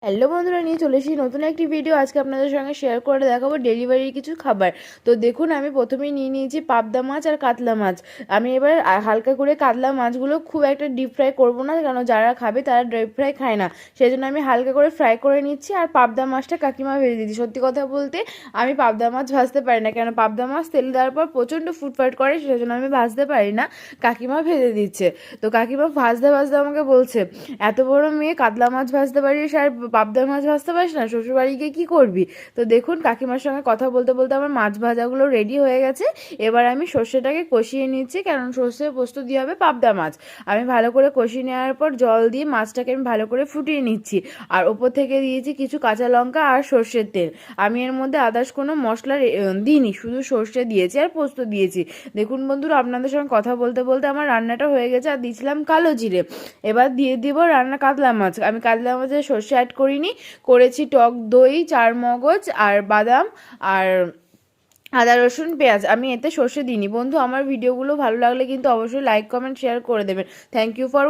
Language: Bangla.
হ্যালো বন্ধুরা, নিয়ে চলে এসেছি নতুন একটি ভিডিও। আজকে আপনাদের সঙ্গে শেয়ার করে দেখাবো ডেলিভারির কিছু খাবার। তো দেখুন, আমি প্রথমেই নিয়ে নিয়েছি পাবদা মাছ আর কাতলা মাছ। আমি এবার হালকা করে কাতলা মাছগুলো খুব একটা ডিপ ফ্রাই করবো না, কারণ যারা খাবে তারা ডিপ ফ্রাই খায় না, সেই জন্য আমি হালকা করে ফ্রাই করে নিচ্ছি। আর পাবদা মাছটা কাকিমা ভেজে দিচ্ছি। সত্যি কথা বলতে আমি পাবদা মাছ ভাজতে পারি না, কেন পাবদা মাছ তেল দেওয়ার পর প্রচণ্ড ফুটফাট করে, সেই জন্য আমি ভাজতে পারি না। কাকিমা ভেজে দিচ্ছে। তো কাকিমা ভাজতে ভাজতে আমাকে বলছে, এত বড় মেয়ে, কাতলা মাছ ভাজতে পারিস আর পাবদা মাছ ভাজতে পারিস না, শ্বশুরবাড়ি গিয়ে কী করবি? তো দেখুন, কাকিমার সঙ্গে কথা বলতে বলতে আমার মাছ ভাজাগুলো রেডি হয়ে গেছে। এবার আমি সর্ষেটাকে কষিয়ে নিচ্ছি, কারণ সর্ষে পোস্ত দিয়ে হবে পাবদা মাছ। আমি ভালো করে কষিয়ে নেওয়ার পর জল দিয়ে মাছটাকে আমি ভালো করে ফুটিয়ে নিচ্ছি। আর ওপর থেকে দিয়েছি কিছু কাঁচা লঙ্কা আর সর্ষের তেল। আমি এর মধ্যে আদার্স কোনো মশলা দিইনি, শুধু সর্ষে দিয়েছি আর পোস্ত দিয়েছি। দেখুন বন্ধুরা, আপনাদের সঙ্গে কথা বলতে বলতে আমার রান্নাটা হয়ে গেছে। আর দিয়েছিলাম কালো জিরে। এবার দিয়ে দিব রান্না কাতলা মাছ। আমি কাতলা মাছে সর্ষে অ্যাড করিনি, করেছি টক দই, চার মগজ আর বাদাম আর আদা রসুন পেঁয়াজ। আমি এতে সর্ষে দিইনি। বন্ধু, আমার ভিডিওগুলো ভালো লাগলে কিন্তু অবশ্যই লাইক কমেন্ট শেয়ার করে দেবেন। Thank you for